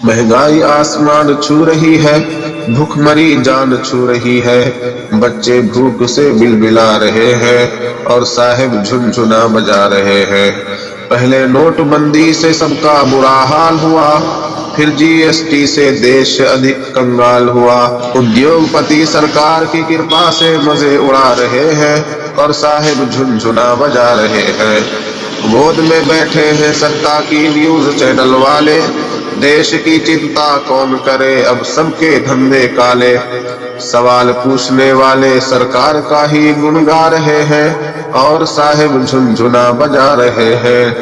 महंगाई आसमान छू रही है, भूखमरी जान छू रही है। बच्चे भूख से बिलबिला रहे हैं और साहिब झुनझुना बजा रहे हैं। पहले नोटबंदी से सबका बुरा हाल हुआ, फिर जीएसटी से देश अधिक कंगाल हुआ। उद्योगपति सरकार की कृपा से मजे उड़ा रहे हैं और साहिब झुनझुना बजा रहे हैं। गोद में बैठे हैं सत्ता की न्यूज चैनल वाले, देश की चिंता कौन करे अब सबके धंधे काले। सवाल पूछने वाले सरकार का ही गुण गा रहे हैं और साहिब झुनझुना बजा रहे हैं।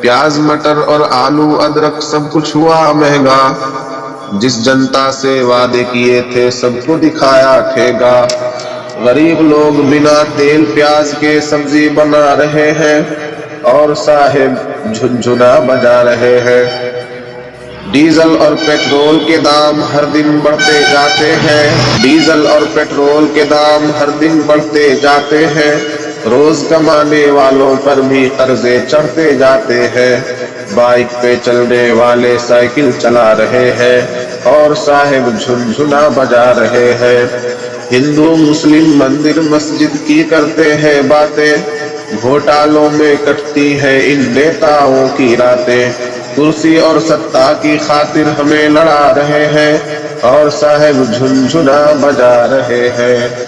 प्याज मटर और आलू अदरक सब कुछ हुआ महंगा, जिस जनता से वादे किए थे सबको दिखाया ठेगा। गरीब लोग बिना तेल प्याज के सब्जी बना रहे हैं और साहिब झुनझुना बजा रहे हैं। डीजल और पेट्रोल के दाम हर दिन बढ़ते जाते हैं, डीजल और पेट्रोल के दाम हर दिन बढ़ते जाते हैं। रोज कमाने वालों पर भी कर्जे चढ़ते जाते हैं। बाइक पे चलने वाले साइकिल चला रहे हैं और साहिब झुनझुना बजा रहे हैं। हिंदू मुस्लिम मंदिर मस्जिद की करते हैं बातें, घोटालों में कटती है इन नेताओं की रातें। कुर्सी और सत्ता की खातिर हमें लड़ा रहे हैं और साहिब झुनझुना बजा रहे हैं।